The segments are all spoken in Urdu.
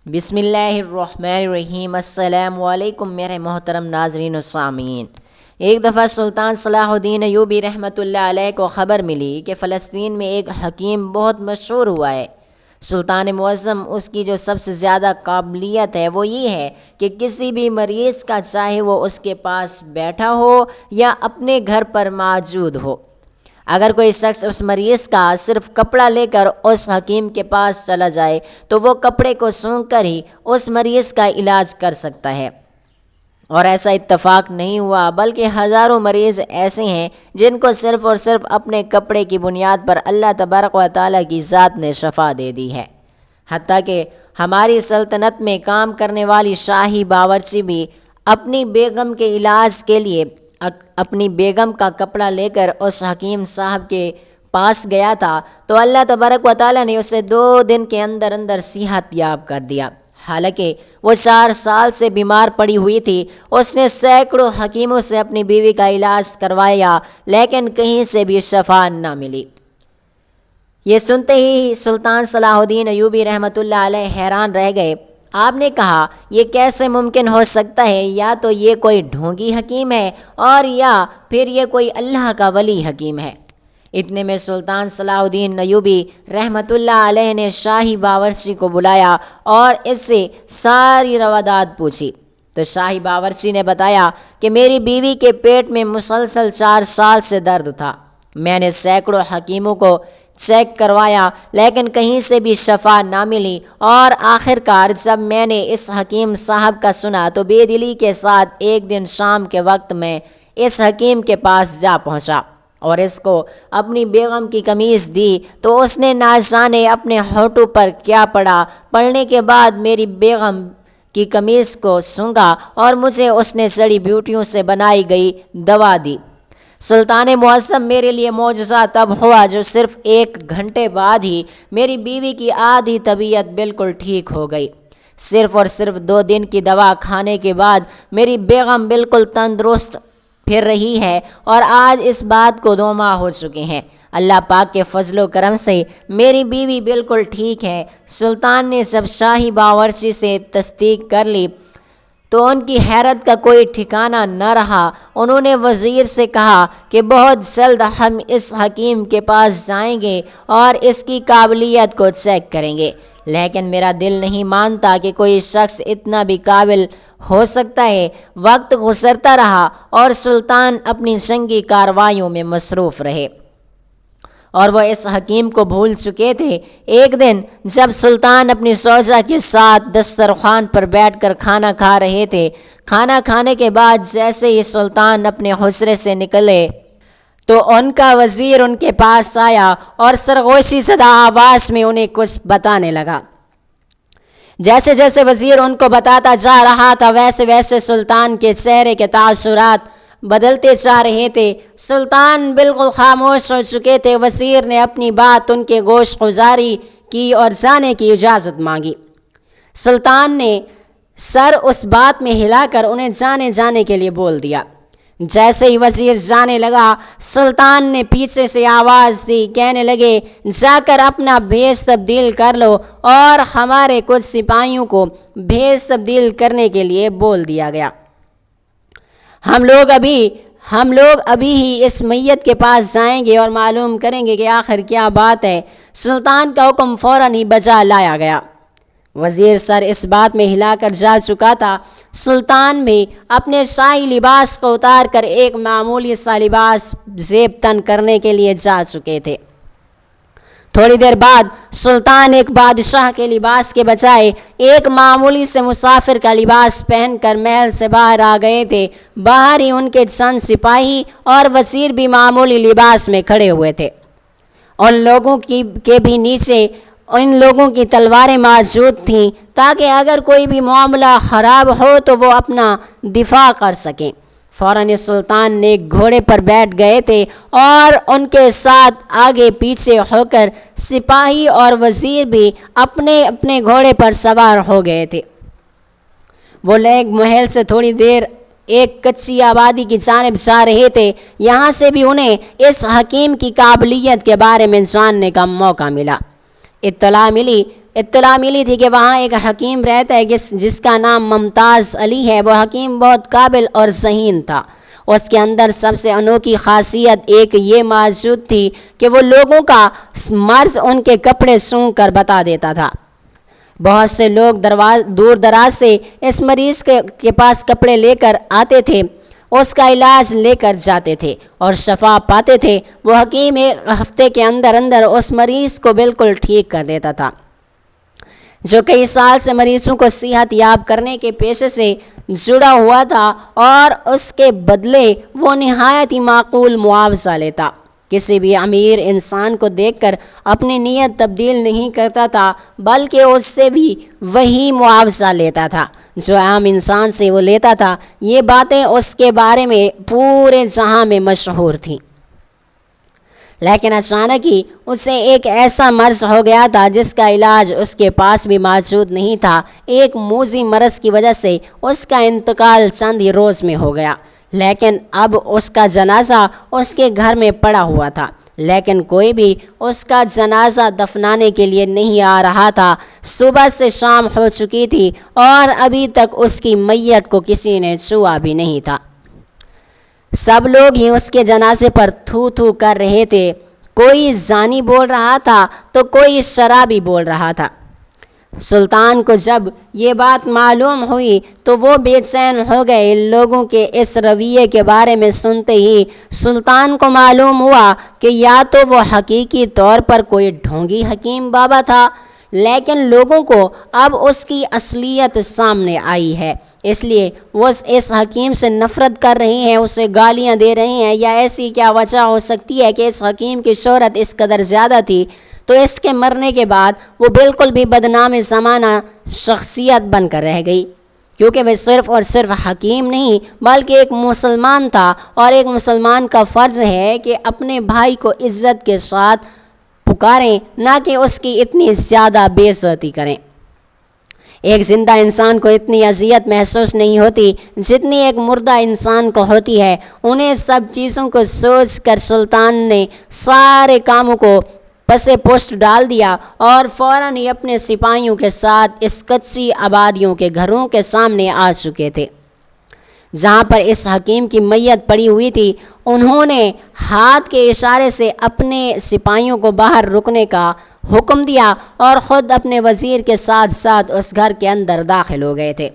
بسم اللہ الرحمن الرحیم۔ السلام علیکم میرے محترم ناظرین و سامعین۔ ایک دفعہ سلطان صلاح الدین ایوبی رحمۃ اللہ علیہ کو خبر ملی کہ فلسطین میں ایک حکیم بہت مشہور ہوا ہے۔ سلطان معظم اس کی جو سب سے زیادہ قابلیت ہے وہ یہ ہے کہ کسی بھی مریض کا چاہے وہ اس کے پاس بیٹھا ہو یا اپنے گھر پر موجود ہو، اگر کوئی شخص اس مریض کا صرف کپڑا لے کر اس حکیم کے پاس چلا جائے تو وہ کپڑے کو سونگھ کر ہی اس مریض کا علاج کر سکتا ہے۔ اور ایسا اتفاق نہیں ہوا، بلکہ ہزاروں مریض ایسے ہیں جن کو صرف اور صرف اپنے کپڑے کی بنیاد پر اللہ تبارک و تعالیٰ کی ذات نے شفا دے دی ہے۔ حتیٰ کہ ہماری سلطنت میں کام کرنے والی شاہی باورچی بھی اپنی بیگم کے علاج کے لیے اپنی بیگم کا کپڑا لے کر اس حکیم صاحب کے پاس گیا تھا تو اللہ تبارک و تعالیٰ نے اسے 2 دن کے اندر اندر صحت یاب کر دیا۔ حالانکہ وہ 4 سال سے بیمار پڑی ہوئی تھی۔ اس نے سینکڑوں حکیموں سے اپنی بیوی کا علاج کروایا لیکن کہیں سے بھی شفا نہ ملی۔ یہ سنتے ہی سلطان صلاح الدین ایوبی رحمۃ اللہ علیہ حیران رہ گئے۔ آپ نے کہا یہ کیسے ممکن ہو سکتا ہے؟ یا تو یہ کوئی ڈھونگی حکیم ہے اور یا پھر یہ کوئی اللہ کا ولی حکیم ہے۔ اتنے میں سلطان صلاح الدین ایوبی رحمۃ اللہ علیہ نے شاہی باورچی کو بلایا اور اس سے ساری روادات پوچھی تو شاہی باورچی نے بتایا کہ میری بیوی کے پیٹ میں مسلسل 4 سال سے درد تھا۔ میں نے سینکڑوں حکیموں کو چیک کروایا لیکن کہیں سے بھی شفا نہ ملی، اور آخر کار جب میں نے اس حکیم صاحب کا سنا تو بے دلی کے ساتھ ایک دن شام کے وقت میں اس حکیم کے پاس جا پہنچا اور اس کو اپنی بیگم کی قمیض دی تو اس نے نہ جانے اپنے ہونٹوں پر کیا پڑا۔ پڑھنے کے بعد میری بیگم کی قمیض کو سونگھا اور مجھے اس نے جڑی بوٹیوں سے بنائی گئی دوا دی۔ سلطان معظم، میرے لیے معجزہ تب ہوا جو صرف 1 گھنٹے بعد ہی میری بیوی کی آدھی طبیعت بالکل ٹھیک ہو گئی۔ صرف اور صرف 2 دن کی دوا کھانے کے بعد میری بیگم بالکل تندرست پھر رہی ہے اور آج اس بات کو 2 ماہ ہو چکے ہیں۔ اللہ پاک کے فضل و کرم سے میری بیوی بالکل ٹھیک ہے۔ سلطان نے جب شاہی باورچی سے تصدیق کر لی تو ان کی حیرت کا کوئی ٹھکانہ نہ رہا۔ انہوں نے وزیر سے کہا کہ بہت جلد ہم اس حکیم کے پاس جائیں گے اور اس کی قابلیت کو چیک کریں گے، لیکن میرا دل نہیں مانتا کہ کوئی شخص اتنا بھی قابل ہو سکتا ہے۔ وقت گزرتا رہا اور سلطان اپنی جنگی کارروائیوں میں مصروف رہے اور وہ اس حکیم کو بھول چکے تھے۔ ایک دن جب سلطان اپنی زوجہ کے ساتھ دسترخوان پر بیٹھ کر کھانا کھا رہے تھے، کھانا کھانے کے بعد جیسے ہی سلطان اپنے حجرے سے نکلے تو ان کا وزیر ان کے پاس آیا اور سرگوشی زدہ آواز میں انہیں کچھ بتانے لگا۔ جیسے جیسے وزیر ان کو بتاتا جا رہا تھا ویسے ویسے سلطان کے چہرے کے تاثرات بدلتے جا رہے تھے۔ سلطان بالکل خاموش ہو چکے تھے۔ وزیر نے اپنی بات ان کے گوش گزاری کی اور جانے کی اجازت مانگی۔ سلطان نے سر اس بات میں ہلا کر انہیں جانے کے لیے بول دیا۔ جیسے ہی وزیر جانے لگا، سلطان نے پیچھے سے آواز دی، کہنے لگے جا کر اپنا بھیس تبدیل کر لو، اور ہمارے کچھ سپاہیوں کو بھیس تبدیل کرنے کے لیے بول دیا گیا۔ ہم لوگ ابھی ہی اس میت کے پاس جائیں گے اور معلوم کریں گے کہ آخر کیا بات ہے۔ سلطان کا حکم فوراً ہی بجا لایا گیا۔ وزیر سر اس بات میں ہلا کر جا چکا تھا۔ سلطان بھی اپنے شاہی لباس کو اتار کر ایک معمولی سا لباس زیب تن کرنے کے لیے جا چکے تھے۔ تھوڑی دیر بعد سلطان ایک بادشاہ کے لباس کے بجائے ایک معمولی سے مسافر کا لباس پہن کر محل سے باہر آ گئے تھے۔ باہر ہی ان کے چند سپاہی اور وزیر بھی معمولی لباس میں کھڑے ہوئے تھے۔ ان لوگوں کے بھی نیچے ان لوگوں کی تلواریں موجود تھیں تاکہ اگر کوئی بھی معاملہ خراب ہو تو وہ اپنا دفاع کر سکیں۔ فوراً سلطان نے گھوڑے پر بیٹھ گئے تھے اور ان کے ساتھ آگے پیچھے ہو کر سپاہی اور وزیر بھی اپنے اپنے گھوڑے پر سوار ہو گئے تھے۔ وہ لوگ محل سے تھوڑی دیر ایک کچی آبادی کی جانب جا رہے تھے۔ یہاں سے بھی انہیں اس حکیم کی قابلیت کے بارے میں جاننے کا موقع ملا۔ اطلاع ملی اطلاع ملی تھی کہ وہاں ایک حکیم رہتا ہے جس کا نام ممتاز علی ہے۔ وہ حکیم بہت قابل اور ذہین تھا۔ اس کے اندر سب سے انوکھی خاصیت ایک یہ موجود تھی کہ وہ لوگوں کا مرض ان کے کپڑے سونگھ کر بتا دیتا تھا۔ بہت سے لوگ دور دراز سے اس مریض کے پاس کپڑے لے کر آتے تھے، اس کا علاج لے کر جاتے تھے اور شفا پاتے تھے۔ وہ حکیم ایک ہفتے کے اندر اس مریض کو بالکل ٹھیک کر دیتا تھا، جو کئی سال سے مریضوں کو صحت یاب کرنے کے پیشے سے جڑا ہوا تھا، اور اس کے بدلے وہ نہایت ہی معقول معاوضہ لیتا۔ کسی بھی امیر انسان کو دیکھ کر اپنی نیت تبدیل نہیں کرتا تھا، بلکہ اس سے بھی وہی معاوضہ لیتا تھا جو عام انسان سے وہ لیتا تھا۔ یہ باتیں اس کے بارے میں پورے جہاں میں مشہور تھیں۔ لیکن اچانک ہی اسے ایک ایسا مرض ہو گیا تھا جس کا علاج اس کے پاس بھی موجود نہیں تھا۔ ایک موذی مرض کی وجہ سے اس کا انتقال چند ہی روز میں ہو گیا، لیکن اب اس کا جنازہ اس کے گھر میں پڑا ہوا تھا، لیکن کوئی بھی اس کا جنازہ دفنانے کے لیے نہیں آ رہا تھا۔ صبح سے شام ہو چکی تھی اور ابھی تک اس کی میت کو کسی نے چھوا بھی نہیں تھا۔ سب لوگ ہی اس کے جنازے پر تھو تھو کر رہے تھے۔ کوئی زانی بول رہا تھا تو کوئی شرابی بول رہا تھا۔ سلطان کو جب یہ بات معلوم ہوئی تو وہ بے چین ہو گئے۔ لوگوں کے اس رویے کے بارے میں سنتے ہی سلطان کو معلوم ہوا کہ یا تو وہ حقیقی طور پر کوئی ڈھونگی حکیم بابا تھا، لیکن لوگوں کو اب اس کی اصلیت سامنے آئی ہے، اس لیے وہ اس حکیم سے نفرت کر رہے ہیں، اسے گالیاں دے رہے ہیں، یا ایسی کیا وجہ ہو سکتی ہے کہ اس حکیم کی شہرت اس قدر زیادہ تھی تو اس کے مرنے کے بعد وہ بالکل بھی بدنام زمانہ شخصیت بن کر رہ گئی، کیونکہ وہ صرف اور صرف حکیم نہیں بلکہ ایک مسلمان تھا، اور ایک مسلمان کا فرض ہے کہ اپنے بھائی کو عزت کے ساتھ پکاریں، نہ کہ اس کی اتنی زیادہ بے عزتی کریں۔ ایک زندہ انسان کو اتنی اذیت محسوس نہیں ہوتی جتنی ایک مردہ انسان کو ہوتی ہے۔ انہیں سب چیزوں کو سوچ کر سلطان نے سارے کاموں کو پسے پوسٹ ڈال دیا اور فوراً ہی اپنے سپاہیوں کے ساتھ اس کچی آبادیوں کے گھروں کے سامنے آ چکے تھے جہاں پر اس حکیم کی میت پڑی ہوئی تھی۔ انہوں نے ہاتھ کے اشارے سے اپنے سپاہیوں کو باہر رکنے کا حکم دیا اور خود اپنے وزیر کے ساتھ ساتھ اس گھر کے اندر داخل ہو گئے تھے۔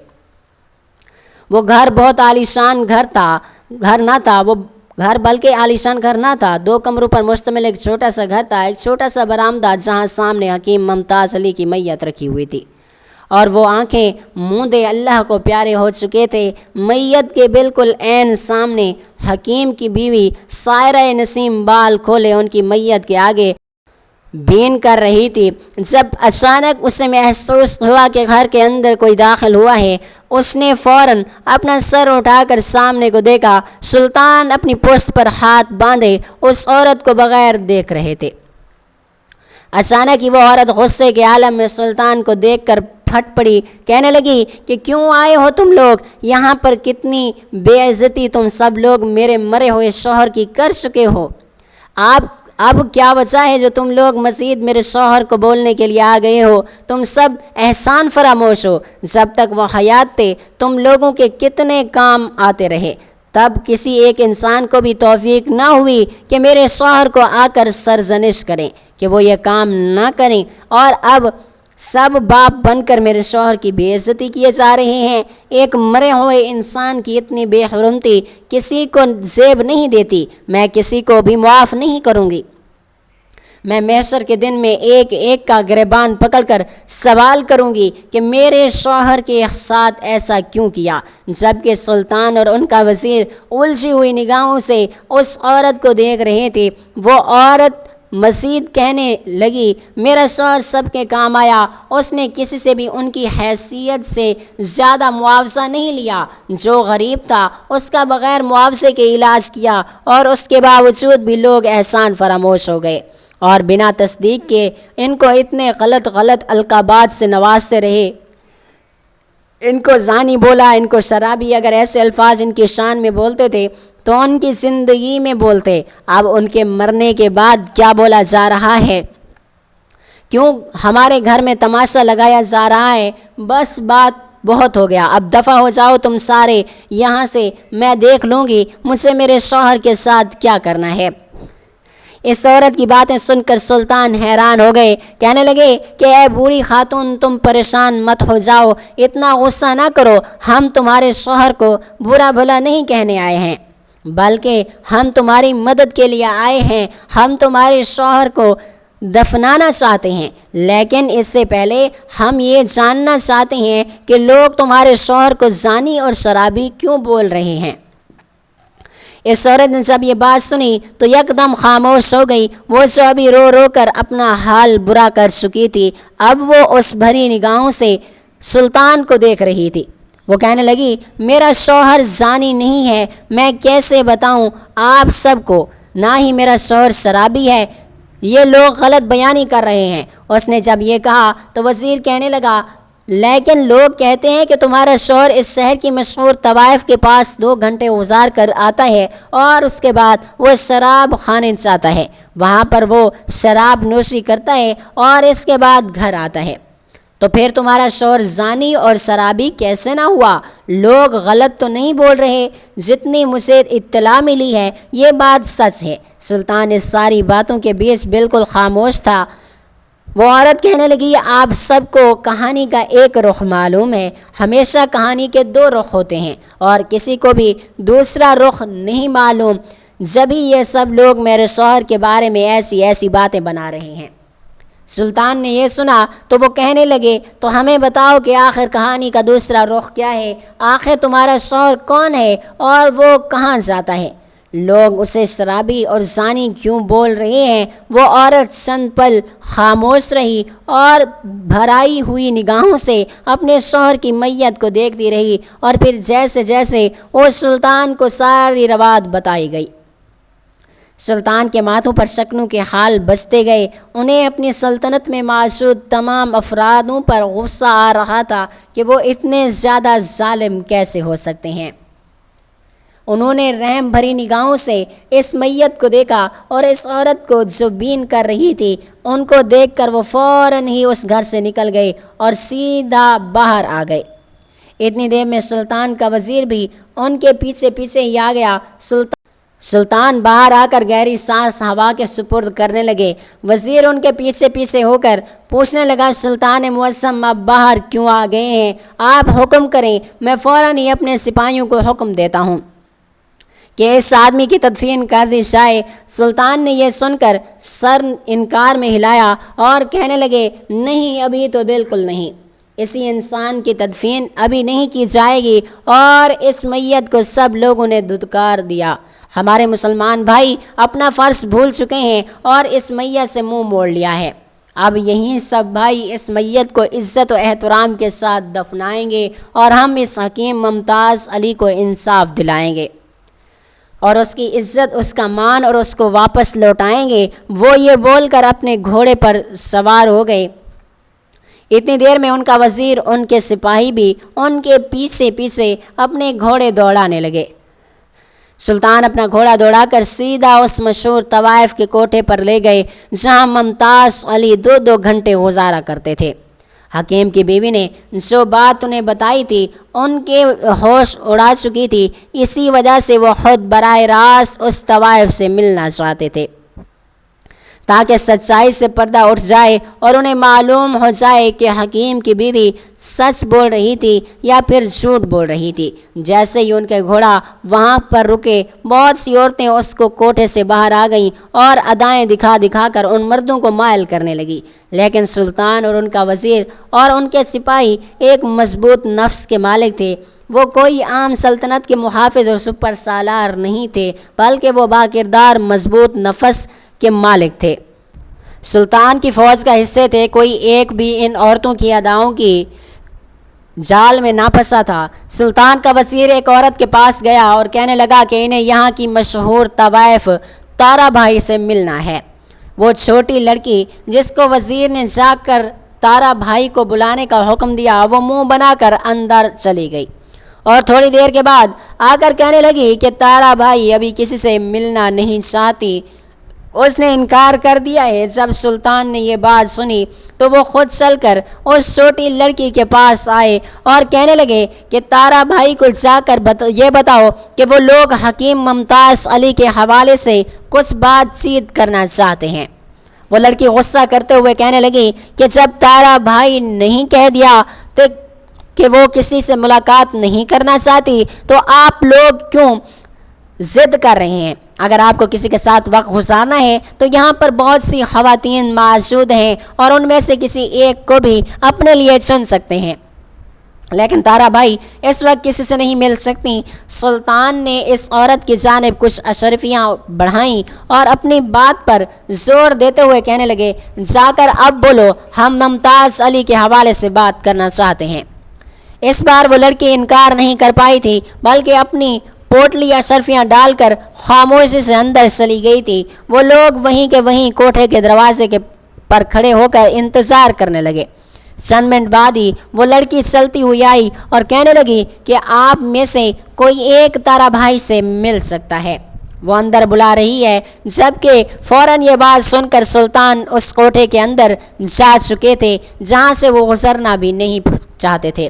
وہ گھر بہت عالیشان گھر نہ تھا، وہ گھر بلکہ عالیشان گھر نہ تھا، 2 کمروں پر مشتمل ایک چھوٹا سا گھر تھا، ایک چھوٹا سا برآمدہ جہاں سامنے حکیم ممتاز علی کی میت رکھی ہوئی تھی، اور وہ آنکھیں موندے اللہ کو پیارے ہو چکے تھے۔ میت کے بالکل عین سامنے حکیم کی بیوی سائرہ نسیم بال کھولے ان کی میت کے آگے بین کر رہی تھی۔ جب اچانک اسے محسوس ہوا کہ گھر کے اندر کوئی داخل ہوا ہے، اس نے فوراً اپنا سر اٹھا کر سامنے کو دیکھا۔ سلطان اپنی پشت پر ہاتھ باندھے اس عورت کو بغیر دیکھ رہے تھے۔ اچانک ہی وہ عورت غصے کے عالم میں سلطان کو دیکھ کر پھٹ پڑی، کہنے لگی کہ کیوں آئے ہو تم لوگ یہاں پر؟ کتنی بے عزتی تم سب لوگ میرے مرے ہوئے شوہر کی کر چکے ہو۔ اب کیا وجہ ہے جو تم لوگ مزید میرے شوہر کو بولنے کے لیے آ گئے ہو؟ تم سب احسان فراموش ہو۔ جب تک وہ حیات تھے تم لوگوں کے کتنے کام آتے رہے، تب کسی ایک انسان کو بھی توفیق نہ ہوئی کہ میرے شوہر کو آ کر سرزنش کریں کہ وہ یہ کام نہ کریں، اور اب سب باپ بن کر میرے شوہر کی بے عزتی کیے جا رہے ہیں۔ ایک مرے ہوئے انسان کی اتنی بے حرمتی کسی کو زیب نہیں دیتی۔ میں کسی کو بھی معاف نہیں کروں گی۔ میں محشر کے دن میں ایک ایک کا گریبان پکڑ کر سوال کروں گی کہ میرے شوہر کے ساتھ ایسا کیوں کیا۔ جبکہ سلطان اور ان کا وزیر الجھی ہوئی نگاہوں سے اس عورت کو دیکھ رہے تھے۔ وہ عورت مزید کہنے لگی، میرا شوہر سب کے کام آیا، اس نے کسی سے بھی ان کی حیثیت سے زیادہ معاوضہ نہیں لیا۔ جو غریب تھا اس کا بغیر معاوضے کے علاج کیا، اور اس کے باوجود بھی لوگ احسان فراموش ہو گئے اور بنا تصدیق کے ان کو اتنے غلط القابات سے نوازتے رہے۔ ان کو زانی بولا، ان کو شرابی، اگر ایسے الفاظ ان کی شان میں بولتے تھے تو ان کی زندگی میں بولتے۔ اب ان کے مرنے کے بعد کیا بولا جا رہا ہے کیوں ہمارے گھر میں تماشا لگایا جا رہا ہے؟ بس بات بہت ہو گیا، اب دفع ہو جاؤ تم سارے یہاں سے، میں دیکھ لوں گی مجھے میرے شوہر کے ساتھ کیا کرنا ہے۔ اس عورت کی باتیں سن کر سلطان حیران ہو گئے، کہنے لگے کہ اے بوڑھی خاتون، تم پریشان مت ہو جاؤ، اتنا غصہ نہ کرو، ہم تمہارے شوہر کو برا بھلا نہیں کہنے آئے ہیں، بلکہ ہم تمہاری مدد کے لیے آئے ہیں، ہم تمہارے شوہر کو دفنانا چاہتے ہیں، لیکن اس سے پہلے ہم یہ جاننا چاہتے ہیں کہ لوگ تمہارے شوہر کو زانی اور شرابی کیوں بول رہے ہیں۔ اس عورت نے جب یہ بات سنی تو یکدم خاموش ہو گئی، وہ جو ابھی رو رو کر اپنا حال برا کر چکی تھی، اب وہ اس بھری نگاہوں سے سلطان کو دیکھ رہی تھی۔ وہ کہنے لگی، میرا شوہر زانی نہیں ہے، میں کیسے بتاؤں آپ سب کو، نہ ہی میرا شوہر شرابی ہے، یہ لوگ غلط بیانی کر رہے ہیں۔ اس نے جب یہ کہا تو وزیر کہنے لگا، لیکن لوگ کہتے ہیں کہ تمہارا شوہر اس شہر کی مشہور طوائف کے پاس 2 گھنٹے گزار کر آتا ہے اور اس کے بعد وہ شراب خانے جاتا ہے، وہاں پر وہ شراب نوشی کرتا ہے اور اس کے بعد گھر آتا ہے، تو پھر تمہارا شوہر زانی اور شرابی کیسے نہ ہوا؟ لوگ غلط تو نہیں بول رہے، جتنی مجھے اطلاع ملی ہے یہ بات سچ ہے۔ سلطان اس ساری باتوں کے بیچ بالکل خاموش تھا۔ وہ عورت کہنے لگی، آپ سب کو کہانی کا ایک رخ معلوم ہے، ہمیشہ کہانی کے 2 رخ ہوتے ہیں اور کسی کو بھی دوسرا رخ نہیں معلوم، جبھی یہ سب لوگ میرے شوہر کے بارے میں ایسی ایسی باتیں بنا رہے ہیں۔ سلطان نے یہ سنا تو وہ کہنے لگے، تو ہمیں بتاؤ کہ آخر کہانی کا دوسرا رخ کیا ہے؟ آخر تمہارا شوہر کون ہے اور وہ کہاں جاتا ہے؟ لوگ اسے شرابی اور زانی کیوں بول رہے ہیں؟ وہ عورت چند پل خاموش رہی اور بھرائی ہوئی نگاہوں سے اپنے شوہر کی میت کو دیکھتی رہی، اور پھر جیسے جیسے وہ سلطان کو ساری روایت بتائی گئی، سلطان کے ماتھوں پر شکنوں کے حال بستے گئے۔ انہیں اپنی سلطنت میں موجود تمام افرادوں پر غصہ آ رہا تھا کہ وہ اتنے زیادہ ظالم کیسے ہو سکتے ہیں۔ انہوں نے رحم بھری نگاہوں سے اس میت کو دیکھا اور اس عورت کو جو بین کر رہی تھی، ان کو دیکھ کر وہ فوراً ہی اس گھر سے نکل گئے اور سیدھا باہر آ گئے۔ اتنی دیر میں سلطان کا وزیر بھی ان کے پیچھے پیچھے ہی آ گیا۔ سلطان باہر آ کر گہری سانس ہوا کے سپرد کرنے لگے۔ وزیر ان کے پیچھے پیچھے ہو کر پوچھنے لگا، سلطان معظم آپ باہر کیوں آ گئے ہیں؟ آپ حکم کریں، میں فوراً ہی اپنے سپاہیوں کو حکم دیتا ہوں کہ اس آدمی کی تدفین کر دی جائے۔ سلطان نے یہ سن کر سر انکار میں ہلایا اور کہنے لگے، نہیں، ابھی تو بالکل نہیں، اسی انسان کی تدفین ابھی نہیں کی جائے گی۔ اور اس میت کو سب لوگوں نے دھتکار دیا۔ ہمارے مسلمان بھائی اپنا فرض بھول چکے ہیں اور اس میت سے منہ موڑ لیا ہے۔ اب یہیں سب بھائی اس میت کو عزت و احترام کے ساتھ دفنائیں گے اور ہم اس حکیم ممتاز علی کو انصاف دلائیں گے اور اس کی عزت، اس کا مان اور اس کو واپس لوٹائیں گے۔ وہ یہ بول کر اپنے گھوڑے پر سوار ہو گئے۔ اتنی دیر میں ان کا وزیر، ان کے سپاہی بھی ان کے پیچھے پیچھے اپنے گھوڑے دوڑانے لگے۔ سلطان اپنا گھوڑا دوڑا کر سیدھا اس مشہور طوائف کے کوٹھے پر لے گئے جہاں ممتاز علی 2 گھنٹے گزارا کرتے تھے۔ حکیم کی بیوی نے جو بات انہیں بتائی تھی ان کے ہوش اڑا چکی تھی، اسی وجہ سے وہ خود براہ راست اس طوائف سے ملنا چاہتے تھے تاکہ سچائی سے پردہ اٹھ جائے اور انہیں معلوم ہو جائے کہ حکیم کی بیوی سچ بول رہی تھی یا پھر جھوٹ بول رہی تھی۔ جیسے ہی ان کے گھوڑا وہاں پر رکے، بہت سی عورتیں اس کو کوٹھے سے باہر آ گئیں اور ادائیں دکھا دکھا کر ان مردوں کو مائل کرنے لگی، لیکن سلطان اور ان کا وزیر اور ان کے سپاہی ایک مضبوط نفس کے مالک تھے۔ وہ کوئی عام سلطنت کے محافظ اور سپر سالار نہیں تھے، بلکہ وہ باکردار مضبوط نفس کے مالک تھے۔ سلطان کی فوج کا حصے تھے، کوئی ایک بھی ان عورتوں کی اداؤں کی جال میں نہ پھنسا تھا۔ سلطان کا وزیر ایک عورت کے پاس گیا اور کہنے لگا کہ انہیں یہاں کی مشہور طوائف تارا بھائی سے ملنا ہے۔ وہ چھوٹی لڑکی جس کو وزیر نے جا کر تارا بھائی کو بلانے کا حکم دیا، وہ منہ بنا کر اندر چلی گئی اور تھوڑی دیر کے بعد آ کر کہنے لگی کہ تارا بھائی ابھی کسی سے ملنا نہیں چاہتی، اس نے انکار کر دیا ہے۔ جب سلطان نے یہ بات سنی تو وہ خود چل کر اس چھوٹی لڑکی کے پاس آئے اور کہنے لگے کہ تارا بھائی کو جا کر یہ بتاؤ کہ وہ لوگ حکیم ممتاز علی کے حوالے سے کچھ بات چیت کرنا چاہتے ہیں۔ وہ لڑکی غصہ کرتے ہوئے کہنے لگی کہ جب تارا بھائی نہیں کہہ دیا کہ وہ کسی سے ملاقات نہیں کرنا چاہتی تو آپ لوگ کیوں ضد کر رہے ہیں؟ اگر آپ کو کسی کے ساتھ وقت گزارنا ہے تو یہاں پر بہت سی خواتین موجود ہیں اور ان میں سے کسی ایک کو بھی اپنے لیے چن سکتے ہیں، لیکن تارا بھائی اس وقت کسی سے نہیں مل سکتی۔ سلطان نے اس عورت کی جانب کچھ اشرفیاں بڑھائیں اور اپنی بات پر زور دیتے ہوئے کہنے لگے جا کر اب بولو، ہم ممتاز علی کے حوالے سے بات کرنا چاہتے ہیں۔ اس بار وہ لڑکی انکار نہیں کر پائی تھی بلکہ اپنی پوٹلی اشرفیاں ڈال کر خاموشی سے اندر چلی گئی تھی۔ وہ لوگ وہیں کے وہیں کوٹھے کے دروازے پر کھڑے ہو کر انتظار کرنے لگے۔ چند منٹ بعد ہی وہ لڑکی چلتی ہوئی آئی اور کہنے لگی کہ آپ میں سے کوئی ایک تارا بھائی سے مل سکتا ہے، وہ اندر بلا رہی ہے۔ جبکہ فوراً یہ بات سن کر سلطان اس کوٹھے کے اندر جا چکے تھے جہاں سے وہ گزرنا بھی نہیں چاہتے تھے،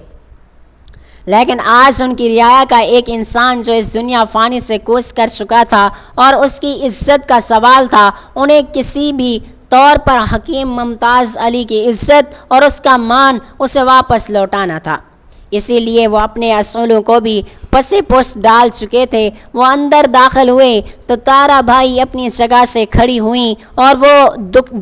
لیکن آج ان کی رعایا کا ایک انسان جو اس دنیا فانی سے کوچ کر چکا تھا اور اس کی عزت کا سوال تھا، انہیں کسی بھی طور پر حکیم ممتاز علی کی عزت اور اس کا مان اسے واپس لوٹانا تھا۔ اسی لیے وہ اپنے اصولوں کو بھی پس پشت ڈال چکے تھے۔ وہ اندر داخل ہوئے تو تارا بھائی اپنی جگہ سے کھڑی ہوئیں اور وہ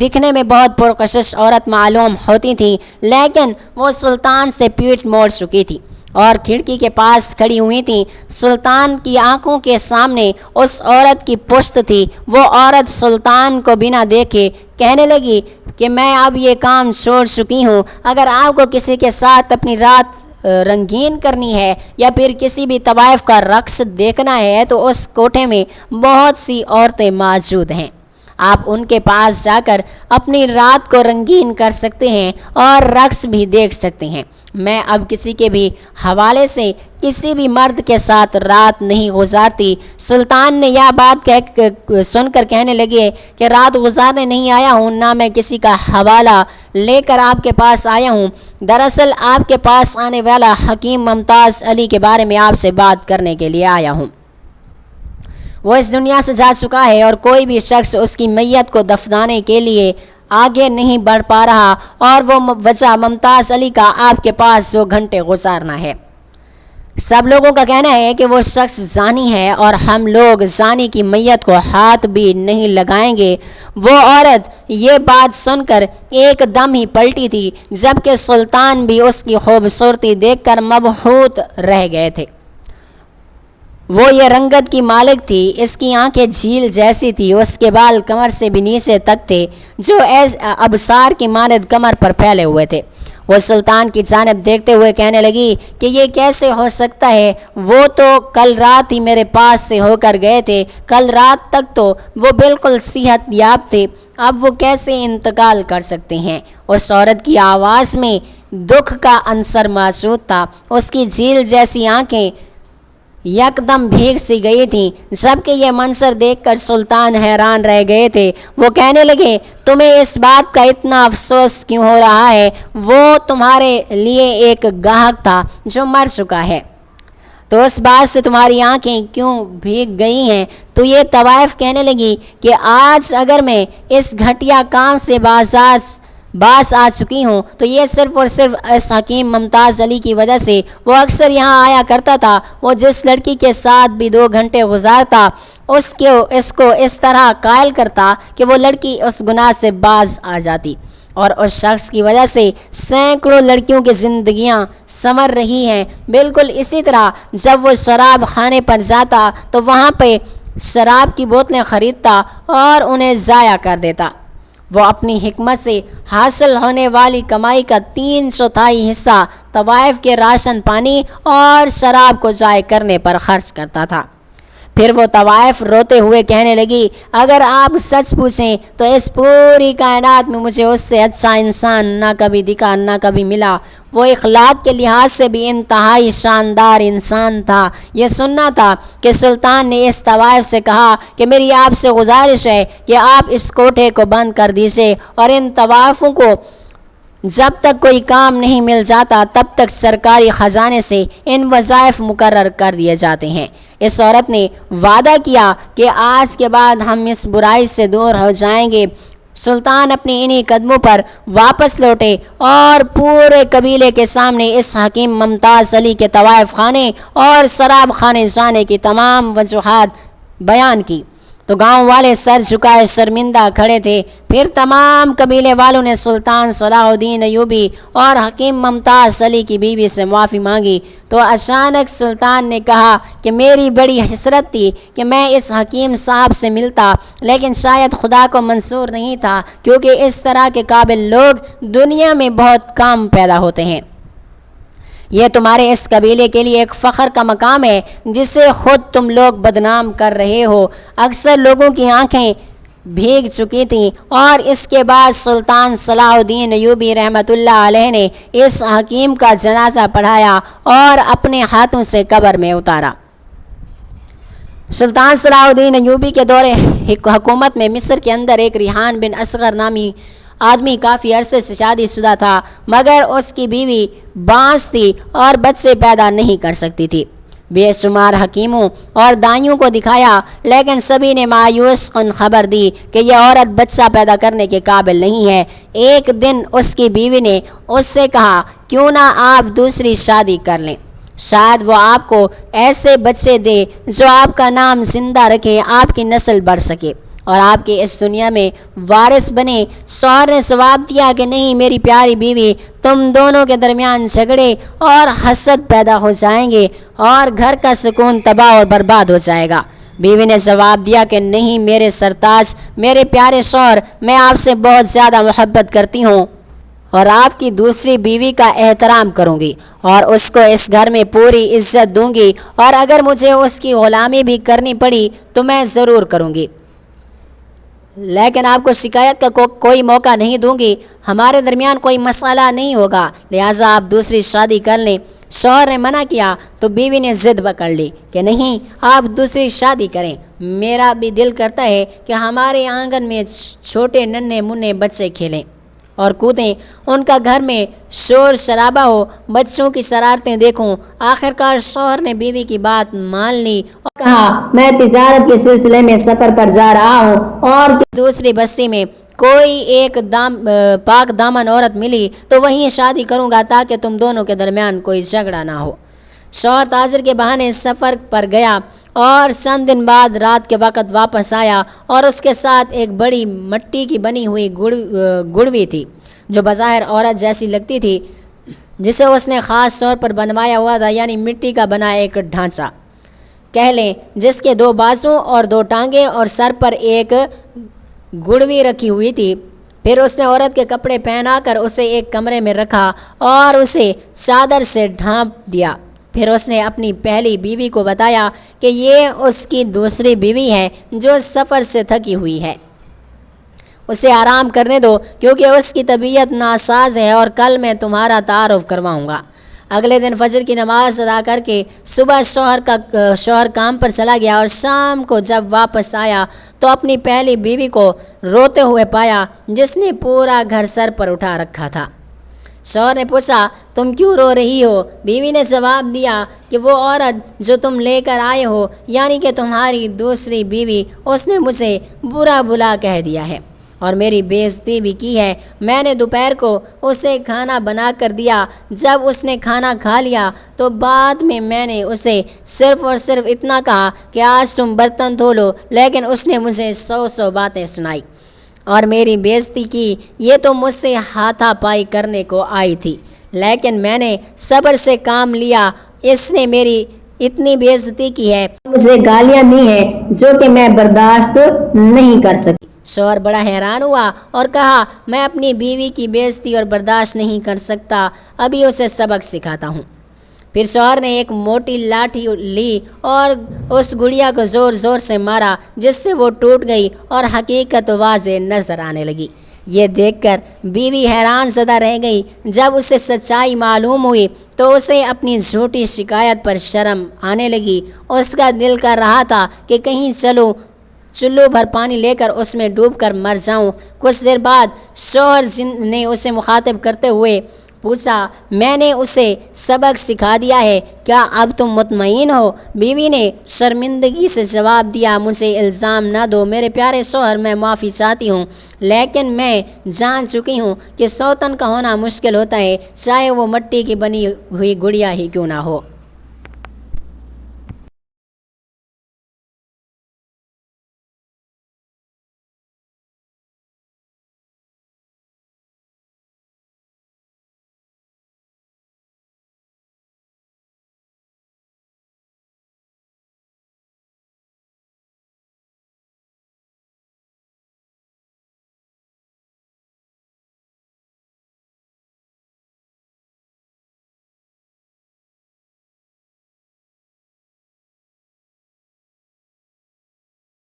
دکھنے میں بہت پرکشش عورت معلوم ہوتی تھی، لیکن وہ سلطان سے پیٹھ موڑ چکی تھی اور کھڑکی کے پاس کھڑی ہوئی تھی۔ سلطان کی آنکھوں کے سامنے اس عورت کی پشت تھی۔ وہ عورت سلطان کو بنا دیکھے کہنے لگی کہ میں اب یہ کام چھوڑ چکی ہوں۔ اگر آپ کو کسی کے ساتھ اپنی رات رنگین کرنی ہے یا پھر کسی بھی طوائف کا رقص دیکھنا ہے تو اس کوٹھے میں بہت سی عورتیں موجود ہیں، آپ ان کے پاس جا کر اپنی رات کو رنگین کر سکتے ہیں اور رقص بھی دیکھ سکتے ہیں۔ میں اب کسی کے بھی حوالے سے کسی بھی مرد کے ساتھ رات نہیں گزارتی۔ سلطان نے یہ بات سن کر کہنے لگے کہ رات گزارنے نہیں آیا ہوں، نہ میں کسی کا حوالہ لے کر آپ کے پاس آیا ہوں۔ دراصل آپ کے پاس آنے والا حکیم ممتاز علی کے بارے میں آپ سے بات کرنے کے لیے آیا ہوں۔ وہ اس دنیا سے جا چکا ہے اور کوئی بھی شخص اس کی میت کو دفنانے کے لیے آگے نہیں بڑھ پا رہا، اور وہ وجہ ممتاز علی کا آپ کے پاس 2 گھنٹے گزارنا ہے۔ سب لوگوں کا کہنا ہے کہ وہ شخص زانی ہے اور ہم لوگ زانی کی میت کو ہاتھ بھی نہیں لگائیں گے۔ وہ عورت یہ بات سن کر ایک دم ہی پلٹی تھی، جبکہ سلطان بھی اس کی خوبصورتی دیکھ کر مبہوت رہ گئے تھے۔ وہ یہ رنگت کی مالک تھی، اس کی آنکھیں جھیل جیسی تھی، اس کے بال کمر سے بھی نیچے تک تھے جو ابصار کی مانند کمر پر پھیلے ہوئے تھے۔ وہ سلطان کی جانب دیکھتے ہوئے کہنے لگی کہ یہ کیسے ہو سکتا ہے؟ وہ تو کل رات ہی میرے پاس سے ہو کر گئے تھے، کل رات تک تو وہ بالکل صحت یاب تھے، اب وہ کیسے انتقال کر سکتے ہیں؟ اس عورت کی آواز میں دکھ کا عنصر موجود تھا، اس کی جھیل جیسی آنکھیں یکدم بھیگ سی گئی تھیں۔ جبکہ یہ منظر دیکھ کر سلطان حیران رہ گئے تھے۔ وہ کہنے لگے تمہیں اس بات کا اتنا افسوس کیوں ہو رہا ہے؟ وہ تمہارے لیے ایک گاہک تھا جو مر چکا ہے، تو اس بات سے تمہاری آنکھیں کیوں بھیگ گئی ہیں؟ تو یہ طوائف کہنے لگی کہ آج اگر میں اس گھٹیا کام سے باز آ چکی ہوں تو یہ صرف اور صرف اس حکیم ممتاز علی کی وجہ سے۔ وہ اکثر یہاں آیا کرتا تھا، وہ جس لڑکی کے ساتھ بھی 2 گھنٹے گزارتا اس کو اس طرح قائل کرتا کہ وہ لڑکی اس گناہ سے باز آ جاتی، اور اس شخص کی وجہ سے سینکڑوں لڑکیوں کی زندگیاں سنور رہی ہیں۔ بالکل اسی طرح جب وہ شراب خانے پر جاتا تو وہاں پہ شراب کی بوتلیں خریدتا اور انہیں ضائع کر دیتا۔ وہ اپنی حکمت سے حاصل ہونے والی کمائی کا 3/4 حصہ طوائف کے راشن پانی اور شراب کو ضائع کرنے پر خرچ کرتا تھا۔ پھر وہ طوائف روتے ہوئے کہنے لگی اگر آپ سچ پوچھیں تو اس پوری کائنات میں مجھے اس سے اچھا انسان نہ کبھی دکھا نہ کبھی ملا، وہ اخلاق کے لحاظ سے بھی انتہائی شاندار انسان تھا۔ یہ سننا تھا کہ سلطان نے اس طوائف سے کہا کہ میری آپ سے گزارش ہے کہ آپ اس کوٹھے کو بند کر دیجیے، اور ان طوائفوں کو جب تک کوئی کام نہیں مل جاتا تب تک سرکاری خزانے سے ان وظائف مقرر کر دیے جاتے ہیں۔ اس عورت نے وعدہ کیا کہ آج کے بعد ہم اس برائی سے دور ہو جائیں گے۔ سلطان اپنی انہی قدموں پر واپس لوٹے اور پورے قبیلے کے سامنے اس حکیم ممتاز علی کے طوائف خانے اور شراب خانے جانے کی تمام وجوہات بیان کی تو گاؤں والے سر جھکائے شرمندہ کھڑے تھے۔ پھر تمام قبیلے والوں نے سلطان صلاح الدین ایوبی اور حکیم ممتاز علی کی بیوی سے معافی مانگی تو اچانک سلطان نے کہا کہ میری بڑی حسرت تھی کہ میں اس حکیم صاحب سے ملتا، لیکن شاید خدا کو منظور نہیں تھا، کیونکہ اس طرح کے قابل لوگ دنیا میں بہت کم پیدا ہوتے ہیں۔ یہ تمہارے اس قبیلے کے لیے ایک فخر کا مقام ہے جسے خود تم لوگ بدنام کر رہے ہو۔ اکثر لوگوں کی آنکھیں بھیگ چکی تھیں، اور اس کے بعد سلطان صلاح الدین ایوبی رحمۃ اللہ علیہ نے اس حکیم کا جنازہ پڑھایا اور اپنے ہاتھوں سے قبر میں اتارا۔ سلطان صلاح الدین ایوبی کے دور حکومت میں مصر کے اندر ایک ریحان بن اصغر نامی آدمی کافی عرصے سے شادی شدہ تھا، مگر اس کی بیوی بانس تھی اور بچے پیدا نہیں کر سکتی تھی۔ بے شمار حکیموں اور دائیوں کو دکھایا، لیکن سبھی نے مایوس کن خبر دی کہ یہ عورت بچہ پیدا کرنے کے قابل نہیں ہے۔ ایک دن اس کی بیوی نے اس سے کہا کیوں نہ آپ دوسری شادی کر لیں، شاید وہ آپ کو ایسے بچے دے جو آپ کا نام زندہ رکھے، آپ کی نسل بڑھ سکے اور آپ کے اس دنیا میں وارث بنے۔ شوہر نے جواب دیا کہ نہیں میری پیاری بیوی، تم دونوں کے درمیان جھگڑے اور حسد پیدا ہو جائیں گے اور گھر کا سکون تباہ اور برباد ہو جائے گا۔ بیوی نے جواب دیا کہ نہیں میرے سرتاج، میرے پیارے شوہر، میں آپ سے بہت زیادہ محبت کرتی ہوں اور آپ کی دوسری بیوی کا احترام کروں گی اور اس کو اس گھر میں پوری عزت دوں گی، اور اگر مجھے اس کی غلامی بھی کرنی پڑی تو میں ضرور کروں گی، لیکن آپ کو شکایت کا کوئی موقع نہیں دوں گی۔ ہمارے درمیان کوئی مسئلہ نہیں ہوگا، لہٰذا آپ دوسری شادی کر لیں۔ شوہر نے منع کیا تو بیوی نے ضد پکڑ لی کہ نہیں آپ دوسری شادی کریں، میرا بھی دل کرتا ہے کہ ہمارے آنگن میں چھوٹے ننھے منھے بچے کھیلیں اور کودیں، ان کا گھر میں شور شرابہ ہو، بچوں کی شرارتیں دیکھوں۔ آخرکار شوہر نے بیوی کی بات مان لی اور کہا میں تجارت کے سلسلے میں سفر پر جا رہا ہوں اور دوسری بستی میں کوئی ایک پاک دامن عورت ملی تو وہیں شادی کروں گا تاکہ تم دونوں کے درمیان کوئی جھگڑا نہ ہو۔ شوہر تاجر کے بہانے سفر پر گیا اور چند دن بعد رات کے وقت واپس آیا اور اس کے ساتھ ایک بڑی مٹی کی بنی ہوئی گڑوی تھی جو بظاہر عورت جیسی لگتی تھی، جسے اس نے خاص طور پر بنوایا ہوا تھا، یعنی مٹی کا بنا ایک ڈھانچہ کہہ لیں، جس کے 2 بازو اور 2 ٹانگیں اور سر پر ایک گڑوی رکھی ہوئی تھی۔ پھر اس نے عورت کے کپڑے پہنا کر اسے ایک کمرے میں رکھا اور اسے چادر سے ڈھانپ دیا۔ پھر اس نے اپنی پہلی بیوی کو بتایا کہ یہ اس کی دوسری بیوی ہے جو سفر سے تھکی ہوئی ہے، اسے آرام کرنے دو کیونکہ اس کی طبیعت ناساز ہے اور کل میں تمہارا تعارف کرواؤں گا۔ اگلے دن فجر کی نماز ادا کر کے صبح شوہر کام پر چلا گیا اور شام کو جب واپس آیا تو اپنی پہلی بیوی کو روتے ہوئے پایا جس نے پورا گھر سر پر اٹھا رکھا تھا۔ شوہر نے پوچھا تم کیوں رو رہی ہو؟ بیوی نے جواب دیا کہ وہ عورت جو تم لے کر آئے ہو، یعنی کہ تمہاری دوسری بیوی، اس نے مجھے برا بھلا کہہ دیا ہے اور میری بے عزتی بھی کی ہے۔ میں نے دوپہر کو اسے کھانا بنا کر دیا، جب اس نے کھانا کھا لیا تو بعد میں نے اسے صرف اور صرف اتنا کہا کہ آج تم برتن دھو لو، لیکن اس نے مجھے 100 باتیں سنائی اور میری بے عزتی کی۔ یہ تو مجھ سے ہاتھا پائی کرنے کو آئی تھی، لیکن میں نے صبر سے کام لیا۔ اس نے میری اتنی بے عزتی کی ہے، مجھے گالیاں دی ہیں جو کہ میں برداشت نہیں کر سکی۔ شوہر بڑا حیران ہوا اور کہا میں اپنی بیوی کی بے عزتی اور برداشت نہیں کر سکتا، ابھی اسے سبق سکھاتا ہوں۔ پھر شوہر نے ایک موٹی لاٹھی لی اور اس گڑیا کو زور زور سے مارا جس سے وہ ٹوٹ گئی اور حقیقت واضح نظر آنے لگی۔ یہ دیکھ کر بیوی حیران زدہ رہ گئی۔ جب اسے سچائی معلوم ہوئی تو اسے اپنی جھوٹی شکایت پر شرم آنے لگی۔ اس کا دل کر رہا تھا کہ کہیں چلو بھر پانی لے کر اس میں ڈوب کر مر جاؤں۔ کچھ دیر بعد شوہر نے اسے مخاطب کرتے ہوئے پوچھا، میں نے اسے سبق سکھا دیا ہے، کیا اب تم مطمئن ہو؟ بیوی نے شرمندگی سے جواب دیا، مجھے الزام نہ دو میرے پیارے شوہر، میں معافی چاہتی ہوں، لیکن میں جان چکی ہوں کہ سوتن کا ہونا مشکل ہوتا ہے، چاہے وہ مٹی کی بنی ہوئی گڑیا ہی کیوں نہ ہو۔